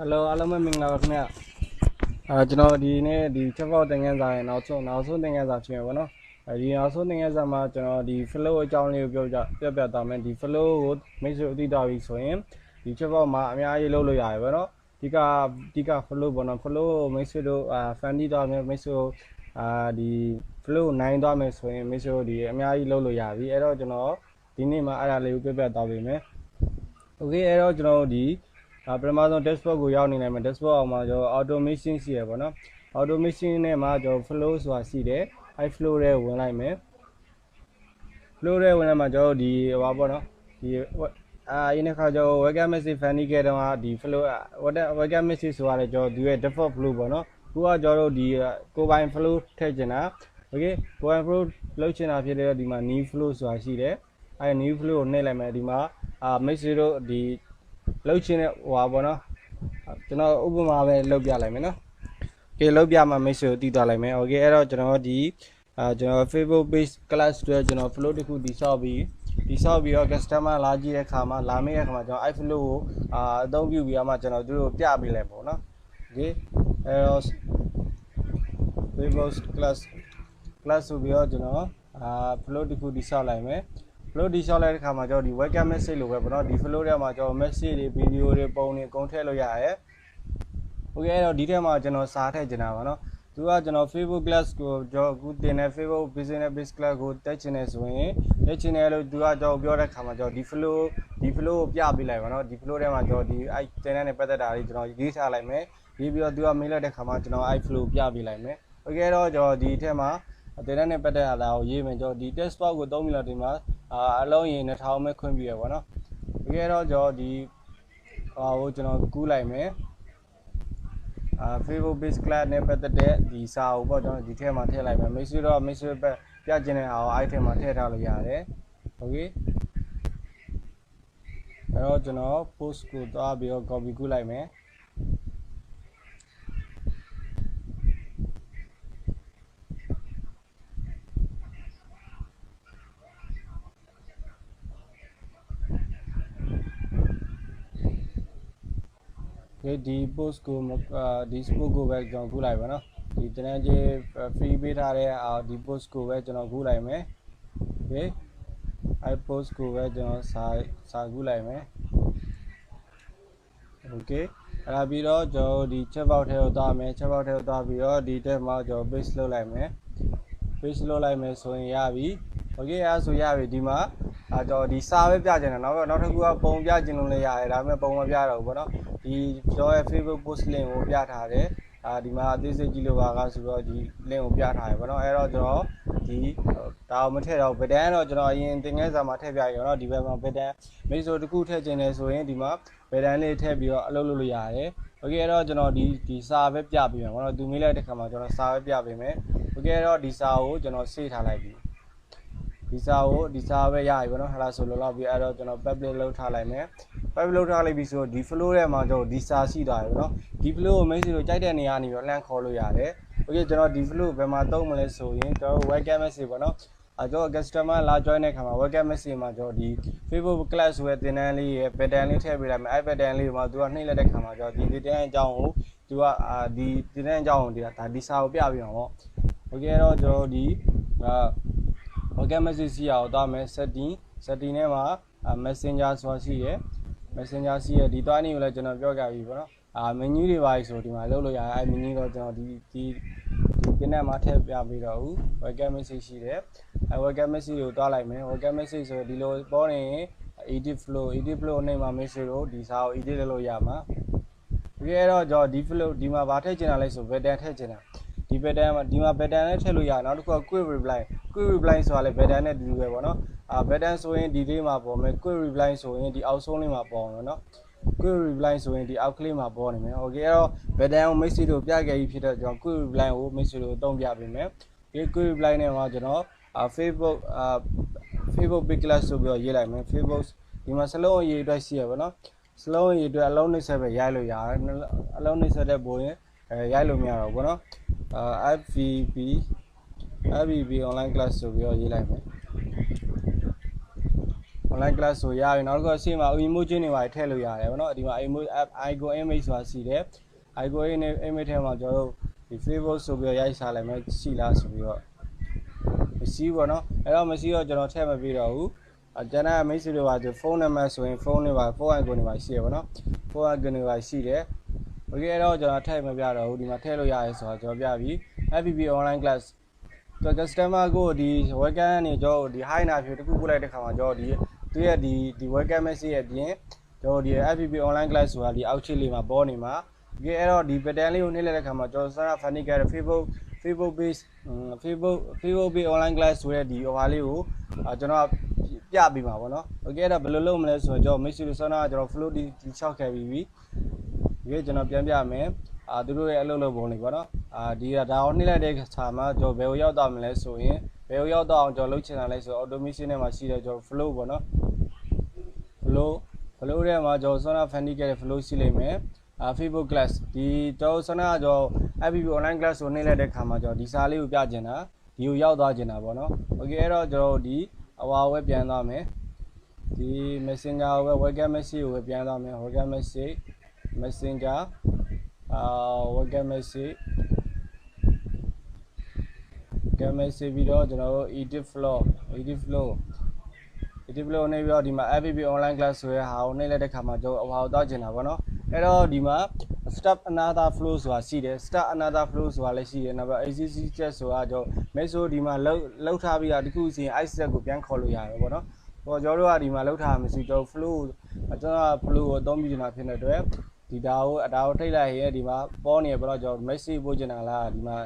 Hello, hello, my name is Nè. Chúng nó đi nè đi chấp vào tiếng Anh dài, nào số tiếng Anh dài chuyện vậy nó. Đi nào số tiếng Anh dài mà chúng nó đi follow trong live biểu tao mình đi follow mấy số đi đào đi số em đi chấp vào mà ai lâu lâu dài vậy nó. Đi cả follow bọn nó follow mấy số đồ fan đi đào mấy số đi follow nine đào mấy số em mấy số đi ai lâu lâu dài vì đó chúng nó đi nè mà ai live biểu tao về mấy. Ok, đó chúng nó đi. Amazon dashboard của nhau này mà dashboard mà cho automation xí vậy nó automation này mà cho flow xóa xí đấy hay flow đấyဝင်လိုက်မယ် flow đấyဝင်lại mà cho đi vào bọn nó đi ini khá cho webcam message funny cái đó đi flow webcam message xóa đấy cho đi default flow bọn nó cua cho đi cô bài flow thay chân à ok cô bài flow lâu chân à phía đây đi mà new flow xóa xí đấy hay new flow này lại mà đi mà message đi lâu trên này vào bọn nó cho nó úp mà về lâu bia lại mấy nó cái lâu bia mà mấy sự đi lại mấy ok đó cho nó đi cho nó Facebook page class cho nó flow đi khu đi sau bị customer lá gì khám mà làm mấy khám cho iFlow đông view bia mà cho nó đưa bia bị lại bọn nó ok Facebook class bia cho nó flow đi khu đi sau lại mấy flow đi sau lại khám mà cho đi webcam message luôn vậy nó đi flow ra mà cho message đi video đi phone đi công thức rồi vậy ok đó đi theo mà cho nó sát hay thế nào nó tu cho nó Facebook class của cho cụ thể này Facebook business base class của tech channel rồi tu cho biểu ra khám mà cho đi flow bia bị lại nó đi flow ra mà cho đi ai channel này bắt đầu đi cho nó ghi ra lại mấy đi biểu tu mail lại khám mà cho nó ai flow bia bị lại mấy ok đó cho đi theo mà channel này bắt đầu là gì mình cho đi test bao của tôi mình là đi mà lâu gì nó thao mấy khuyên biểu nó ok đó cho đi cho nó cú lại mấy Facebook base class này bắt đầu đi sao bao cho nó đi theo mà theo lại mấy số bây giờ trên này item mà theo ra là gì đấy ok đó cho nó post của tôi bây giờ copy cú lại mấy cái đi post của đi post của về cho cú lại vậy nó thì cho nên જે free beta đấy đi post của về cho nó cú lại mấy ok ai post của về cho nó xài cú lại mấy ok là bây giờ cho đi check out theo ta bây giờ đi theo mà cho page load lại mấy số nhà bị ok số nhà bị đi mà cho đi xa với bây giờ nó thằng của bông bây giờ nó lấy nhà đó mà bông mà bây giờ đó đi cho Facebook post link của bây giờ đấy đi mà this is kilo vaga số đi link của bây giờ vậy nó error cho đi tao mới thấy đâu bây giờ nó cho nó yên tiếng nghe ra mà thấy bây giờ nó đi về mà bây giờ mấy số thứ cụ thể trên này số đi mà bây giờ này thấy bây giờ lâu dài đấy ok đó cho nó đi xa với bây giờ nó tụi mình lại để mà cho nó xa với bây giờ mấy ok đó đi xa cho nó xí thả lại đi xa với dài của nó hay là solo là bây giờ cho nó public lâu thả lại mấy public lâu thả lại bây giờ đi flow đấy mà cho đi xa xí đài nó đi flow mấy số chạy đến này nó đang khó rồi đấy ok cho nó đi flow về mà tao mới số những cho webcam message của nó cho customer là join này mà webcam message mà cho đi Facebook class với tên này li pattern li theo bây giờ mà pattern li mà tôi này là để mà cho đi tên trong tôi đi tên trong thì là đi sao bây giờ ok đó cho đi webcam message xí vào đó mà setting này mà messenger xóa xí messenger xí đi đó này là cho nóပြောcái gì đó menu device rồi thì mà lâu rồi ai menu đó cho nó đi cái này mà theo bây giờ webcam message xí đấy webcam message của tôi lại mấy webcam message rồi đi lôi bỏ này edit flow này mà message rồi đi sao edit được rồi mà cái đó cho đi flow đi mà bắt thấy trên này số pattern thấy trên này đi pattern mà đi mà pattern này thấy rồi nó có quick reply số lại pattern này đi về nó pattern số này đi mà bỏ mấy quick reply số này đi out số này mà bỏ nó quick reply số này đi out click mà bỏ này ok đó pattern message rồi bây giờ phía đó cho quick reply của message rồi tông bây giờ cái quick reply này mà cho nó Facebook big class số bây giờ lại mấy Facebook thì mà slow gì đây xí vậy nó slow gì đây lâu này sẽ phải giải rồi lâu này sẽ để bồi giải luôn nhà rồi nó FVP online class số bây giờ lại mấy online class ဆိုရပြီနောက်တစ်ခုအစီအမှာ emoji တွေပါထည့်လို့ရတယ်ဗောနော်ဒီမှာ emoji app icon image ဆိုတာရှိတယ် icon image ထဲမှာကျွန်တော်တို့ဒီ Facebook ဆိုပြီးတော့ရိုက်စားလိုက်မယ်ရှိလားဆိုပြီးတော့မရှိဘူးဗောနော်အဲ့တော့မရှိတော့ကျွန်တော်ထည့်မပြီးတော့ဘူးကျန်တဲ့မိတ်ဆွေတွေပါဆိုဖုန်းနံပါတ်ဆိုရင်ဖုန်းတွေပါဖုန်း icon တွေပါရှိတယ်ဗောနော်ဖုန်း icon တွေပါရှိတယ်โอเคအဲ့တော့ကျွန်တော်ထည့်မပြတော့ဘူးဒီမှာထည့်လို့ရတယ်ဆိုတော့ကျွန်တော်ပြပြီ FPP online class တော့ customer ကိုဒီ webcam ကနေကျွန်တော်ဒီ hi နာဖြူတစ်ခုပို့လိုက်တဲ့ခါမှာကျွန်တော်ဒီသူရဲ့ဒီ webcam message ရဲ့အပြင်ကျွန်တော်ဒီ FPP online class ဆိုတာဒီအောက်ချစ်လေးမှာပေါ်နေမှာโอเคအဲ့တော့ဒီ pattern လေးကိုနှိမ့်လိုက်တဲ့ခါမှာကျွန်တော်စမ်း funny က Facebook base Facebook base online class ဆိုတဲ့ဒီဟိုဟာလေးကိုကျွန်တော်ပြပေးမှာပေါ့နော်โอเคအဲ့တော့ဘယ်လိုလုပ်မလဲဆိုတော့ကျွန်တော် make sure စမ်းတော့ကျွန်တော် flow ဒီ6ခဲ့ပြီးပြီဒီကျွန်တော်ပြန်ပြမယ်သူတို့ရဲ့အလုပ်လုပ်ပုံလေးပေါ့နော်ဒီဒါအောင်နှိမ့်လိုက်တဲ့ခါမှာကျွန်တော်ဘယ်ကိုရောက်တော့မလဲဆိုရင်ဘယ်ကိုရောက်တော့အောင်ကျွန်တော်လုပ်ချင်တာလဲဆိုတော့ automation ထဲမှာရှိတဲ့ကျွန်တော် flow ပေါ့နော် flow ထဲမှာကျွန်တော်စမ်း funny ခဲ့တဲ့ flow ရှိလိမ့်မယ်Facebook class ဒီကျွန်တော်စမ်းကျွန်တော် FPP online class ကိုနှိမ့်လိုက်တဲ့ခါမှာကျွန်တော်ဒီစာလေးကိုပြချင်တာဒီကိုရောက်သွားချင်တာပေါ့နော်โอเคအဲ့တော့ကျွန်တော်ဒီအဝါဝဲပြန်သွားမယ်ဒီ messenger ဝဲ webcam message ကိုပြန်သွားမယ် webcam message messenger webcam message ပြီးတော့ကျွန်တော်တို့ edit flow နေပြီးတော့ဒီမှာ FPP online class ဆိုရဲဟာကိုနှိမ့်လိုက်တဲ့ခါမှာကျွန်တော်အဝါကိုသွားချင်တာပေါ့နော်အဲ့တော့ဒီမှာ start another flow ဆိုတာရှိတယ် start another flow ဆိုတာလည်းရှိတယ်နောက်ပြီး ACC chat ဆိုတာကျွန်တော် message ဒီမှာလောက်ထားပြီးတာတခုစီရင် ice set ကိုပြန်ခေါ်လို့ရတယ်ပေါ့နော်ဟောကျွန်တော်တို့ကဒီမှာလောက်ထားမရှိကျွန်တော် flow ကိုအသုံးပြုနေတာဖြစ်နေတဲ့အတွက်ဒီဒါကိုထိတ်လိုက်ရင်ဒီမှာပေါ်နေပေါ့နော်ကျွန်တော် message ပို့ချင်တာလားဒီမှာ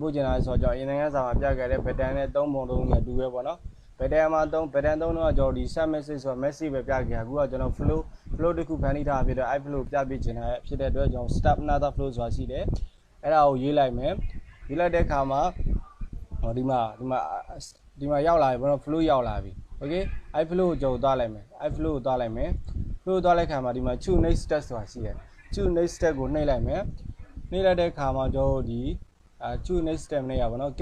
ပို့ချင်တာဆိုတော့ကျွန်တော်အရင်ကစာမှာပြခဲ့တဲ့ pattern နဲ့3ပုံ3နဲ့တူပဲပေါ့နော်pattern မှာpattern 3တော့ကျွန်တော်ဒီ set message ဆိုတော့ message ပဲပြခဲ့အခုကကျွန်တော် flow တခုဖန်တီးထားဖြစ်တော့ i flow ပြပေးချင်တာဖြစ်တဲ့အတွက်ကျွန်တော် start another flow ဆိုတာရှိတယ်အဲ့ဒါကိုရေးလိုက်မယ်ရေးလိုက်တဲ့အခါမှာဒီမှာရောက်လာပြီပေါ့နော် flow ရောက်လာပြီ okay i flow ကိုကျွန်တော်သွားလိုက်မယ် flow ကိုသွားလိုက်ခါမှာဒီမှာ choose next step ဆိုတာရှိတယ် choose next step ကိုနှိမ့်လိုက်မယ်နှိမ့်လိုက်တဲ့အခါမှာကျွန်တော်ဒီchoose next step နဲ့ရပါတော့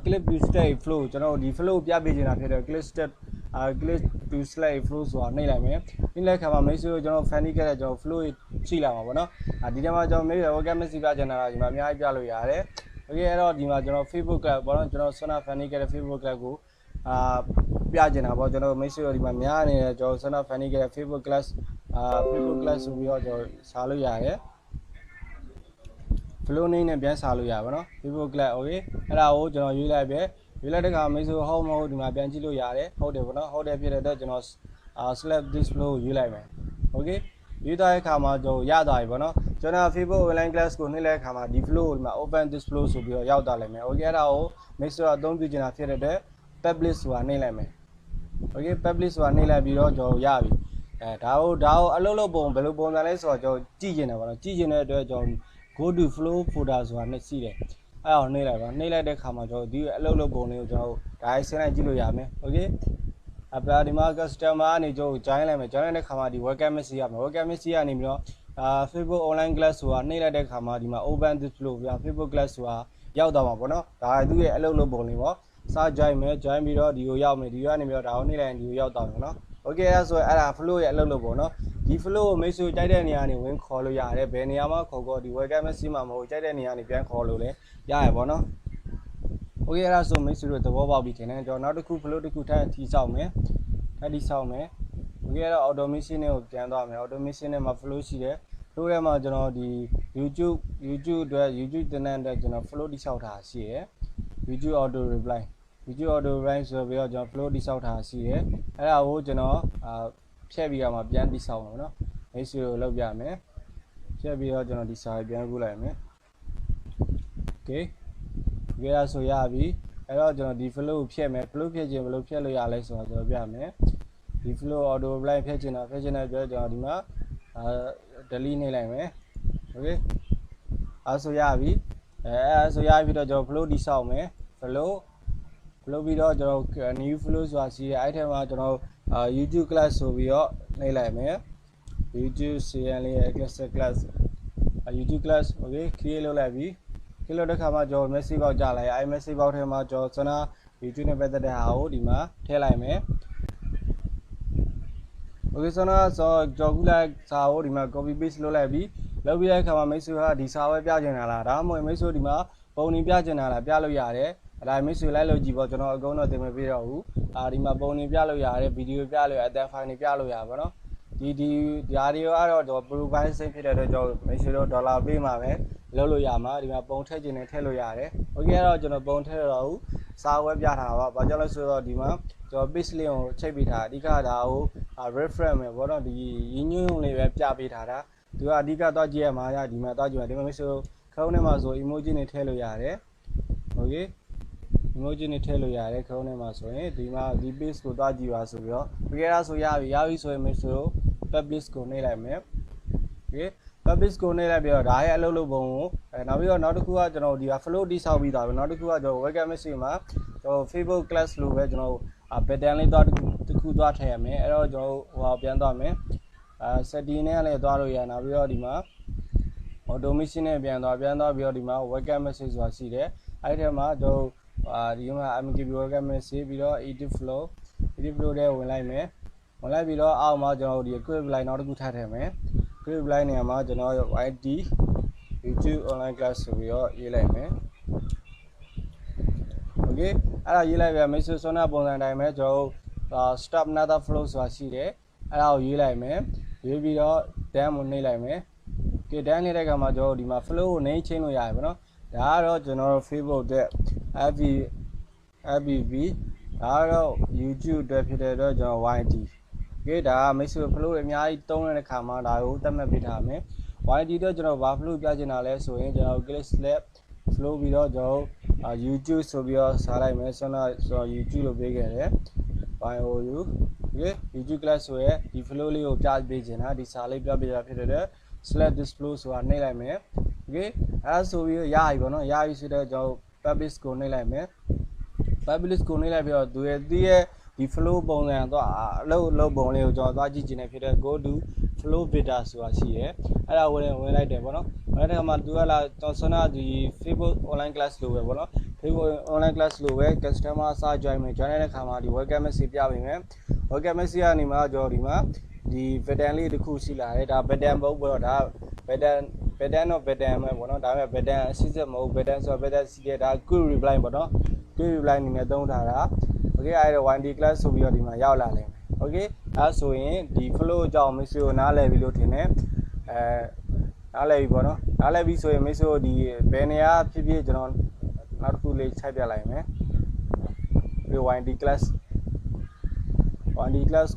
clip to stay flow ကျွန်တော်ဒီ flow ပြပေးနေတာဖြစ်တယ် clip to stay flow ဆိုတာနှိမ့်လိုက်မယ်နှိမ့်လိုက်ခါမှာ make sure ကျွန်တော် funny ခဲ့တဲ့ကျွန်တော် flow ရှိလာမှာပေါ့နော်ဒီထဲမှာကျွန်တော် make webcam message ပြချင်တာဒီမှာအများကြီးပြလို့ရတယ် okay အဲ့တော့ဒီမှာကျွန်တော် Facebook club ပေါ့နော်ကျွန်တော် Sona funny ခဲ့တဲ့ Facebook club ကိုပြချင်တာပေါ့ကျွန်တော် make sure ဒီမှာများနေတယ်ကျွန်တော် Sona funny ခဲ့တဲ့ Facebook class ဆိုပြီးတော့ကျွန်တော်ရှာလို့ရတယ် flow name နဲ့ပြန်စာလို့ရပါတော့ Facebook class okay အဲ့ဒါကိုကျွန်တော်ရွေးလိုက်တဲ့ခါမိတ်ဆွေဟုတ်မဟုတ်ဒီမှာပြန်ကြည့်လို့ရတယ်ဟုတ်တယ်ဗောနော်ဟုတ်တယ်ဖြစ်တဲ့အတွက်ကျွန်တော်select this flow ကိုရွေးလိုက်မယ် okay ရွေးတဲ့အခါမှာကျွန်တော်ရသွားပြီဗောနော်ကျွန်တော် Facebook online class ကိုနှိမ့်လိုက်တဲ့အခါမှာဒီ flow ကိုဒီမှာ open this flow ဆိုပြီးတော့ရောက်သွားလိမ့်မယ် okay အဲ့ဒါကိုမိတ်ဆွေအသုံးပြုချင်တာဖြစ်တဲ့အတွက် publish ဆိုတာနှိမ့်လိုက်မယ် okay publish ဆိုတာနှိမ့်လိုက်ပြီးတော့ကျွန်တော်ရပြီဒါကိုအလုပ်လုပ်ပုံဘယ်လိုပုံစံလဲဆိုတော့ကျွန်တော်ကြည့်ကျင်တယ်ဗောနော်ကြည့်ကျင်တဲ့အတွက်ကျွန်တော်go to flow folder ဆိုတာနဲ့ရှိတယ်အဲ့အောင်နှိမ့်လိုက်ပါနှိမ့်လိုက်တဲ့ခါမှာကျွန်တော်ဒီအလုပ်လုပ်ပုံလေးကိုကျွန်တော်ဒါဆင်းလိုက်ကြည့်လို့ရမယ် okay ဒီမှာ customer ကနေကျွန်တော် join လိုက်မယ် join လိုက်တဲ့ခါမှာဒီ webcam message ရမယ် webcam message ကနေပြီးတော့ Facebook online class ဆိုတာနှိမ့်လိုက်တဲ့ခါမှာဒီမှာ open this flow ပြ Facebook class ဆိုတာရောက်တော့မှာပေါ့နော်ဒါသူ့ရဲ့အလုပ်လုပ်ပုံလေးပေါ့စ join မယ် join ပြီးတော့ဒီကိုရောက်မယ်ဒီကနေပြီးတော့ဒါကိုနှိမ့်လိုက်ရင်ဒီကိုရောက်တော့မယ်နော် okay အဲ့ဆိုအဲ့ဒါ flow ရဲ့အလုပ်လုပ်ပုံနော်ဒီ flow ကိုမိတ်ဆွေကြိုက်တဲ့နေရာကနေဝင်ခေါ်လို့ရတယ်ဘယ်နေရာမှာခေါ်ဒီ webcam message မှာမဟုတ်ကြိုက်တဲ့နေရာကနေပြန်ခေါ်လို့လည်းရရပါတော့ okay အဲ့ဒါဆိုမိတ်ဆွေတို့သဘောပေါက်ပြီထင်တယ်ကျွန်တော်နောက်တစ်ခု flow တစ်ခုထပ်ထီဆောက်မယ် okay အဲ့တော့ automation နဲ့ကိုပြန်သွားမယ် automation နဲ့မှာ flow ရှိတယ် flow ထဲမှာကျွန်တော်ဒီ YouTube အတွက် YouTube တင်တဲ့အတွက်ကျွန်တော် flow တိဆောက်ထားရှိတယ် YouTube auto reply ဆိုပြီးတော့ကျွန်တော် flow တိဆောက်ထားရှိတယ်အဲ့ဒါကိုကျွန်တော်ဖြည့်ပြီးတော့မှပြန်တိဆောက်မှာပေါ့နော်မိတ်ဆွေကိုလောက်ပြမယ်ဖြည့်ပြီးတော့ကျွန်တော်ဒီစာပြန်ကူးလိုက်မယ် okay ဒီကဆိုရပြီအဲ့တော့ကျွန်တော်ဒီ flow ကိုဖြည့်မယ် flow ဖြည့်ခြင်းဘယ်လိုဖြည့်လို့ရလဲဆိုတော့ကျွန်တော်ပြမယ်ဒီ flow auto reply ဖြည့်ခြင်းတဲ့အတွက်ကျွန်တော်ဒီမှာdelete နှိမ့်လိုက်မယ် okay အဲ့ဆိုရပြီပြီးတော့ကျွန်တော် flow တိဆောက်မယ် flow ပြီးတော့ကျွန်တော် new flow ဆိုတာရှိတယ်အဲ့ထဲမှာကျွန်တော်YouTube class ဆိုပြီးတော့နှိမ့်လိုက်မယ် YouTube CN လေးရဲ့ class YouTube class okay create လုပ်လိုက်ပြီ create လုပ်တဲ့ခါမှာကျွန်တော် message box ကြလိုက်အဲ့ message box ထဲမှာကျွန်တော်စနာ YouTube နဲ့ပတ်သက်တဲ့ဟာကိုဒီမှာထည့်လိုက်မယ် okay ဆိုတော့ကြော်ကူလိုက်စာကိုဒီမှာ copy paste လုပ်လိုက်ပြီးလုပ်ပြီးတဲ့အခါမှာမိတ်ဆွေကဒီစာပဲပြချင်တာလားဒါမှမဟုတ်မိတ်ဆွေဒီမှာပုံနေပြချင်တာလားပြလို့ရတယ်ဒါမိတ်ဆွေလိုက်လို့ကြည့်ပေါ့ကျွန်တော်အကုန်တော့သင်မပြတော့ဘူးဒီမှာပုံနေပြလို့ရတယ်ဗီဒီယိုပြလို့ရအတန်ဖိုင်နေပြလို့ရပါတော့ဒီဓာရီရောကတော့ကျွန်တော် provide စိတ်ဖြစ်တဲ့အတွက်ကျွန်တော်မိတ်ဆွေတို့ဒေါ်လာပေးမှာပဲလုပ်လို့ရမှာဒီမှာပုံထည့်ခြင်းနဲ့ထည့်လို့ရတယ်။ Okay အဲ့တော့ကျွန်တော်ပုံထည့်တော့ဘူးစာဝဲပြထားပါ။ဘာကြောင့်လဲဆိုတော့ဒီမှာကျွန်တော် page လေးကိုချိန်ပေးထားအဓိကဒါကို reference ပဲပေါ့နော်ဒီရင်းညွှန်းလေးပဲပြပေးထားတာ။သူကအဓိကတော့ကြည့်ရမှာရဒီမှာတော့ကြည့်မှာဒီမှာမိတ်ဆွေခုံးထဲမှာဆို emoji နဲ့ထည့်လို့ရတယ်။ Okay emoji နဲ့ထည့်လို့ရတယ်ခုံးထဲမှာဆိုရင်ဒီမှာဒီ page ကိုတော့ကြည့်ပါဆိုပြီးတော့ Okay အဲ့ဒါဆိုရပြီဆိုရင်မိတ်ဆွေ publish ကိုနှိပ်လိုက်မယ်။ Okay publish ကိုနှိပ်လိုက်ပြီးတော့ဒါရဲ့အလုပ်လုပ်ပုံကိုနောက်ပြီးတော့နောက်တစ်ခုကကျွန်တော်ဒီက flow တိဆောက်ပြီးသားပဲနောက်တစ်ခုကကျွန်တော် webcam message မှာကျွန်တော် Facebook class လို့ပဲကျွန်တော်button လေးတော့တစ်ခုသွားထည့်ရမယ်အဲ့တော့ကျွန်တော်ဟိုပြန်သွားမယ်setting နဲ့လည်းသွားလို့ရနောက်ပြီးတော့ဒီမှာ automation နဲ့ပြန်သွားပြီးတော့ဒီမှာ webcam message ဆိုတာရှိတယ်အဲ့ဒီထဲမှာကျွန်တော်ဒီမှာ MKB webcam message ပြီးတော့ edit flow ထဲဝင်လိုက်မယ်ဝင်လိုက်ပြီးတော့အောက်မှာကျွန်တော်ဒီ quick line နောက်တစ်ခုထပ်ထည့်မယ် quick line နေရာမှာကျွန်တော် YT YouTube online class ဆိုပြီးတော့ရေးလိုက်မယ် Okay အဲ့ဒါရေးလိုက်ပြန်မိတ်ဆွေဆွမ်းနာပုံစံတိုင်းပဲကျွန်တော် stop another flow ဆိုတာရှိတယ်အဲ့ဒါကိုရေးလိုက်မယ်ရေးပြီးတော့ done ကိုနှိပ်လိုက်မယ် Okay done နှိပ်တဲ့အခါမှာကျွန်တော်ဒီမှာ flow ကိုနှိပ်ချင်းလို့ရတယ်ပေါ့နော်ဒါကတော့ကျွန်တော် Facebook တဲ့ FBB ဒါကတော့ YouTube အတွက်ဖြစ်တဲ့အတွက်ကျွန်တော် YT Okay ဒါကမိတ်ဆွေ flow အများကြီးသုံးတဲ့အခါမှာဒါကိုသတ်မှတ်ပေးထားမယ် YT တော့ကျွန်တော်ဘာ flow ပြချင်တာလဲဆိုရင်ကျွန်တော် click slap flow ပြီးတော့ကျွန်တော်YouTube ဆိုပြီးတော့စားလိုက်မယ်ဆိုတော့ YouTube လို့ပေးခဲ့တယ် YOU Okay YouTube class ဆိုရဲဒီ flow လေးကိုပြပေးချင်တာဒီစာလေးပြပေးတာဖြစ်တဲ့ select this flow ဆိုတာနှိပ်လိုက်မယ် Okay အဲ့ဆိုပြီးရပြီပေါ့နော်ရပြီဆိုတော့ကျွန်တော် publish ကိုနှိပ်လိုက်မယ် publish ကိုနှိပ်လိုက်ပြီးတော့သူရဲ့ဒီ flow ပုံစံတော့အလုပ်ပုံလေးကိုကျွန်တော်သွားကြည့်ချင်တယ်ဖြစ်တဲ့ go to flow beta ဆိုတာရှိတယ်အဲ့ဒါဝင်လိုက်တယ်ပေါ့နော်အဲ့ဒါမှသူကလာကျွန်တော်ဆွမ်းနာဒီ Facebook online class လို့ပဲပေါ့နော် Facebook online class လို့ပဲ customer စာ join မယ် join တဲ့အခါမှာဒီ webcam message ပြပေးမယ် webcam message ကနေမှကျွန်တော်ဒီမှာဒီ button လေးတစ်ခုရှိလာတယ်ဒါ button မဟုတ်ဘူးတော့ဒါ button တော့ button ပဲပေါ့နော်ဒါပေမဲ့ button အစစ်စစ်မဟုတ် button ဆိုတော့ button စီးတယ်ဒါ quick reply ပေါ့နော် quick reply အနေနဲ့သုံးထားတာ Okay အဲ့တော့ 1D class ဆိုပြီးတော့ဒီမှာရောက်လာလိမ့်မယ် Okay အဲ့ဆိုရင်ဒီ flow အကြောင်းမိတ်ဆွေကိုနားလည်ပြီလို့ထင်တယ်နားလည်ပြီပေါ့နော်နားလည်ပြီဆိုရင်မိတ်ဆွေတို့ဒီဘယ်နေရာဖြစ်ဖြစ်ကျွန်တော်နောက်တစ်ခုလေးခြိုက်ပြလိုက်မယ်ဒီ 1D class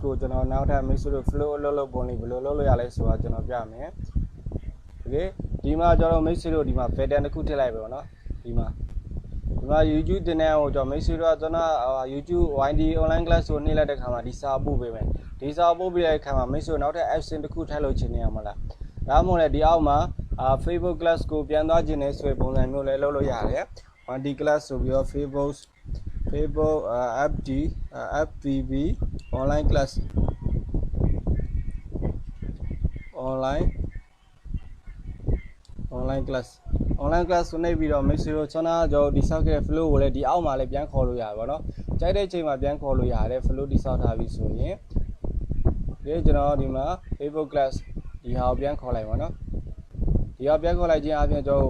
ကိုကျွန်တော်နောက်ထပ်မိတ်ဆွေတို့ flow အလုပ်ပုံလေးဘယ်လိုလုပ်လို့ရလဲဆိုတာကျွန်တော်ပြမယ် Okay ဒီမှာကျွန်တော်မိတ်ဆွေတို့ဒီမှာ pattern တစ်ခုထည့်လိုက်ပဲပေါ့နော်ဒီမှာYouTube တင်တဲ့ဟိုကျွန်တော်မိတ်ဆွေတို့ကကျွန်တော် YouTube YD online class ကိုနှိပ်လိုက်တဲ့ခါမှာဒီစာပို့ပေးမယ်ဒီစာပို့ပေးတဲ့ခါမှာမိတ်ဆွေနောက်ထပ် action တစ်ခုထည့်လို့ချင်နေရမလားဒါမှမဟုတ်လေဒီအောက်မှာFacebook class ကိုပြန်သွားခြင်းနဲ့ဆိုတဲ့ပုံစံမျိုးလည်းလုပ်လို့ရတယ် YD class ဆိုပြီးတော့ Facebook FBB online class online class ဆိုနေပြီးတော့မိတ်ဆွေတို့ကျွန်တော်ကျွန်တော်ဒီဆောက်ခဲ့တဲ့ flow ကိုလည်းဒီအောက်မှာလည်းပြန်ခေါ်လို့ရတယ်ဗောနော်ကြိုက်တဲ့ချိန်မှာပြန်ခေါ်လို့ရတယ် flow ဒီဆောက်ထားပြီဆိုရင်ဒီကျွန်တော်ဒီမှာ Facebook class ဒီဟာကိုပြန်ခေါ်လိုက်ဗောနော်ဒီဟာပြန်ခေါ်လိုက်ခြင်းအပြင်ကျွန်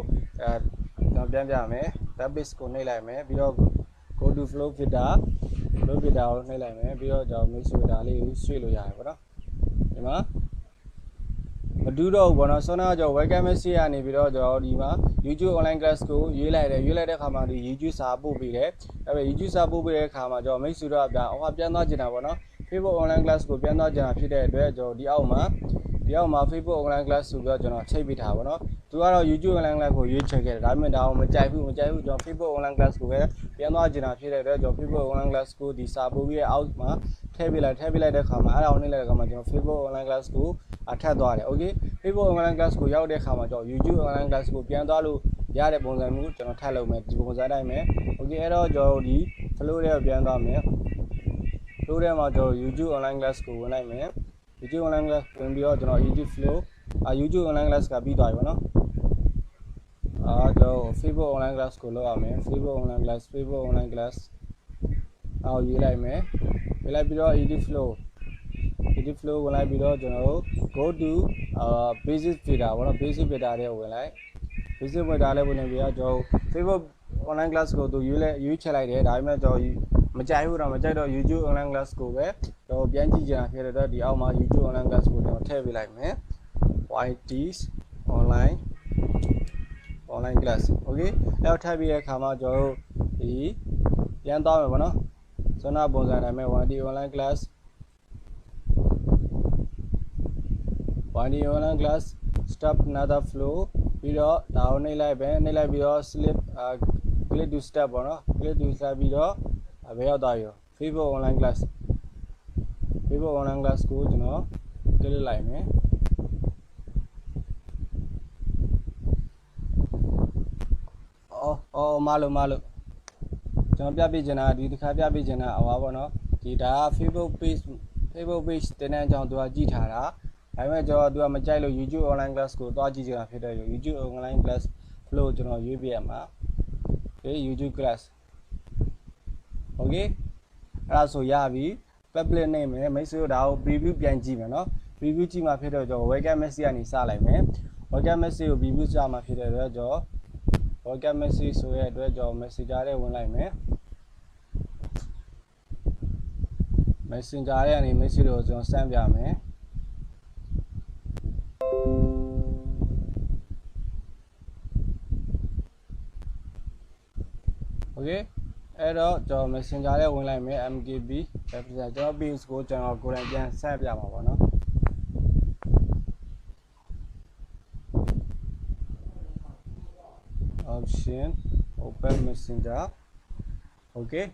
တော်ပြန်ပြမယ် database ကိုနှိပ်လိုက်မယ်ပြီးတော့ go to flow filter ကိုနှိပ်လိုက်မယ်ပြီးတော့ကျွန်တော်မိတ်ဆွေဒါလေးကိုရွှေ့လို့ရတယ်ဗောနော်ဒီမှာမတူတော့ဘူးပေါ့နော်ဆွမ်းနာကြော webcam message ကနေပြီးတော့ကျွန်တော်ဒီမှာ YouTube online class ကိုရွေးလိုက်တဲ့ခါမှာဒီ YouTube စာပို့ပေးတယ်ဒါပေမဲ့ YouTube စာပို့ပေးတဲ့ခါမှာကျွန်တော်မိတ်ဆွေတို့ကပြန်သွားကျင်တာပေါ့နော် Facebook online class ကိုပြန်သွားကျင်တာဖြစ်တဲ့အတွက်ကျွန်တော်ဒီအောက်မှာ Facebook online class ဆိုပြီးတော့ကျွန်တော်ချိန်ပေးထားပါတော့သူကတော့ YouTube online class ကိုရွေးချယ်ခဲ့တယ်ဒါပေမဲ့ဒါအောင်မကြိုက်ဘူးကျွန်တော် Facebook online class ကိုပဲပြန်သွားကျင်တာဖြစ်တဲ့အတွက်ကျွန်တော် Facebook online class ကိုဒီစာပို့ပြီးတဲ့အောက်မှာထည့်ပေးလိုက်တဲ့ခါမှာအဲ့ဒါကိုနှိပ်လိုက်တဲ့ခါမှာကျွန်တော် Facebook online class ကိုထပ်သွားတယ် Okay Facebook online class ကိုရောက်တဲ့ခါမှာကျွန်တော် YouTube online class ကိုပြန်သွားလို့ရတဲ့ပုံစံမျိုးကျွန်တော်ထပ်လုပ်မယ်ဒီပုံစံတိုင်းပဲ Okay အဲ့တော့ကျွန်တော်ဒီ flow ထဲကိုပြန်သွားမယ် flow ထဲမှာကျွန်တော် YouTube online class ကိုဝင်လိုက်မယ် YouTube online class ဝင်ပြီးတော့ကျွန်တော် edit flow YouTube online class ကပြီးသွားပြီပေါ့နော်ကျွန်တော် Facebook online class ကိုလုပ်ရမယ် Facebook online class အော်ရေးလိုက်မယ်ရေးလိုက်ပြီးတော့ edit flow edit flow ဝင်လိုက်ပြီးတော့ကျွန်တော်တို့ go to basic data ပေါ့နော် basic data တွေဝင်လိုက် basic data လေးဝင်နေပြီးတော့ကျွန်တော် Facebook online class ကိုသူရွေးချယ်လိုက်တယ်ဒါပေမဲ့ကျွန်တော်မကြိုက်ဘူးတော့မကြိုက်တော့ YouTube online class ကိုပဲကျွန်တော်ပြန်ကြည့်ကြတာဖြစ်တော့ဒီအောက်မှာ YouTube online class ကိုကျွန်တော်ထည့်ပေးလိုက်မယ် YT's online class okay အဲ့တော့ထပ်ပြီးတဲ့အခါမှာကျွန်တော်တို့ဒီပြန်သွားမယ်ပေါ့နော်စနပုံစံတိုင်းမဲ့ 1D online class 1D online class step another flow ပြီးတော့ဒါကိုနှိပ်လိုက်ပြီးတော့ slip click to step ပေါ့နော် click to step ပြီးတော့ဘယ်ရောက်သွားရော Facebook online class ကိုကျွန်တော် click လိုက်မယ်မလို့ကျွန်တော်ပြပြချင်တာဒီတစ်ခါပြပြချင်တာအဝါပေါ့နော်ဒီဒါက Facebook page တင်တဲ့အကြောင်းသူကကြည့်ထားတာဒါပေမဲ့ကျွန်တော်သူကမကြိုက်လို့ YouTube online class ကိုတွားကြည့်ချင်တာဖြစ်တဲ့ YouTube online class flow ကျွန်တော်ရွေးပြရမှာ okay YouTube class okay အဲ့ဒါဆိုရပြီ public name နဲ့မိတ်ဆွေတို့ဒါကို preview ပြန်ကြည့်မယ်နော် preview ကြည့်မှဖြစ်တော့ကျွန်တော် welcome message ကနေစလိုက်မယ် welcome message ကို preview ကြမှာဖြစ်တဲ့အတွက်ကျွန်တော် welcome message ဆိုရဲ့အတွက်ကျွန်တော် messenger ထဲဝင်လိုက်မယ် messenger ထဲကနေ message ကိုကျွန်တော်စမ်းပြမယ် okay အဲ့တော့ကျွန်တော် messenger ထဲဝင်လိုက်မယ် mkb ကျွန်တော် page ကိုကျွန်တော်ကိုယ်တိုင်ပြန်စမ်းပြမှာပေါ့နော် option open messenger okay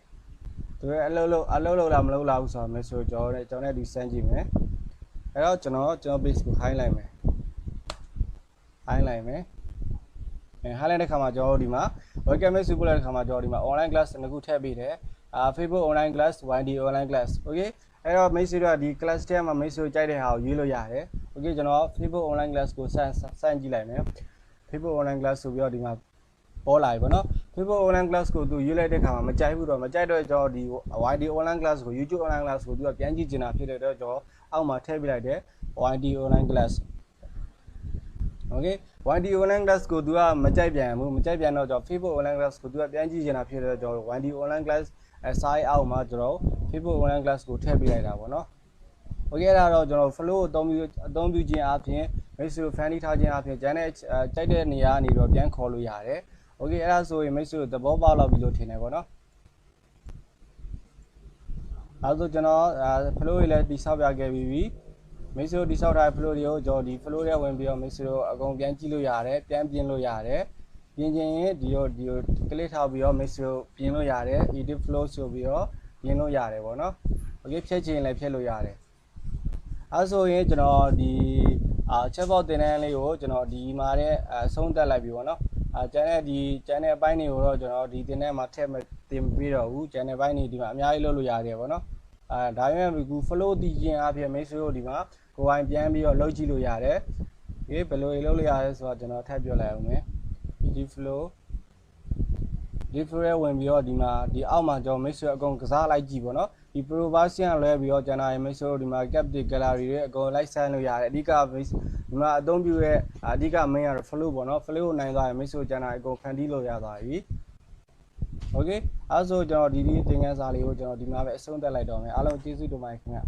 သူရဲ့အလုပ်လားမလုပ်လားဘူးဆိုတော့ message ကျွန်တော်နဲ့ဒီစမ်းကြည့်မယ်အဲ့တော့ကျွန်တော် page ကို hide လိုက်မယ် hide လိုက်တဲ့ခါမှာကျွန်တော်ဒီမှာ welcome message ပို့လိုက်တဲ့ခါမှာကျွန်တော်ဒီမှာ online class တစ်ခုထည့်ပေးတယ်Facebook online class 1D online class okay အဲ့တော့ message ကဒီ class ထဲမှာ message ကြိုက်တဲ့ဟာကိုရွေးလို့ရတယ် okay ကျွန်တော် Facebook online class ကိုစမ်းကြည့်လိုက်မယ် Facebook online class ဆိုပြီးတော့ဒီမှာပေါ်လာပြီပေါ့နော် Facebook online class ကိုသူရွေးလိုက်တဲ့ခါမှာမကြိုက်ဘူးတော့မကြိုက်တော့ကျွန်တော်ဒီ YD online class ကို YouTube online class ကိုသူကပြန်ကြည့်ချင်တာဖြစ်တဲ့အတွက်ကျွန်တော်အောက်မှာထည့်ပေးလိုက်တယ် YD online class okay YD online class ကိုသူကမကြိုက်ပြန်ဘူးမကြိုက်ပြန်တော့ကျွန်တော် Facebook online class ကိုသူကပြန်ကြည့်ချင်တာဖြစ်တဲ့အတွက်ကျွန်တော် YD online class စာရေးအောက်မှာကျွန်တော် Facebook online class ကိုထည့်ပေးလိုက်တာပေါ့နော် okay အဲ့ဒါတော့ကျွန်တော် flow ကိုအသုံးပြုခြင်းအပြင် message friendly ထားခြင်းအပြင်ကျန်တဲ့ကြိုက်တဲ့နေရာကနေတော့ပြန်ခေါ်လို့ရတယ် okay အဲ့ဒါဆိုရင် message ကိုသဘောပေါက်လောက်ပြီလို့ထင်တယ်ပေါ့နော်အဲ့ဒါဆိုကျွန်တော် flow တွေလည်းတိဆောက်ပြခဲ့ပြီးပြီ message ကိုတိဆောက်ထားတဲ့ flow တွေကိုကျွန်တော်ဒီ flow ထဲဝင်ပြီးတော့ message ကိုအကုန်ပြန်ကြည့်လို့ရတယ်ပြန်ပြင်လို့ရတယ်ပြင်ချင်ရင်ဒီ click ထောက်ပြီးတော့ message ကိုပြင်လို့ရတယ် edit flow ဆိုပြီးတော့ပြင်လို့ရတယ်ပေါ့နော် okay ဖြည့်ချင်လည်းဖြည့်လို့ရတယ်အဲ့ဆိုရင်ကျွန်တော်ဒီchatbot သင်တန်းလေးကိုကျွန်တော်ဒီမှာတဲ့အဆုံးသတ်လိုက်ပြီပေါ့နော်ကျန်တဲ့အပိုင်းတွေကိုတော့ကျွန်တော်ဒီသင်တန်းမှာထည့်မသင်ပြီးတော့ဘူးကျန်တဲ့အပိုင်းတွေဒီမှာအများကြီးလုပ်လို့ရတယ်ပေါ့နော်ဒါပေမဲ့အခု flow တည်ခြင်းအပြင် message ကိုဒီမှာကိုယ်ပိုင်ပြန်ပြီးတော့လုပ်ကြည့်လို့ရတယ်ဒီဘယ်လိုလုပ်လို့ရလဲဆိုတော့ကျွန်တော်ထပ်ပြောလိုက်အောင်မယ်ဒီ flow ရဲ့ဝင်ပြီးတော့ဒီမှာဒီအောက်မှာကျွန်တော် message အကုန်ကစားလိုက်ကြည့်ပေါ့နော်ဒီ provision လွဲပြီးတော့ကျန်တာရဲ့ message ဒီမှာ captive gallery တွေအကုန်လိုက်ဆန်းလို့ရတယ်အဓိကဒီမှာအသုံးပြုရဲ့အဓိက main ကတော့ flow ပေါ့နော် flow ကိုနိုင်သွားရင် message ကျန်တာအကုန်ဖန်တီးလို့ရသွားပြီ okay အဲဆိုကျွန်တော်ဒီသင်ခန်းစာလေးကိုကျွန်တော်ဒီမှာပဲအဆုံးသတ်လိုက်တော့မယ်အားလုံးကျေးဇူးတင်ပါတယ်ခင်ဗျ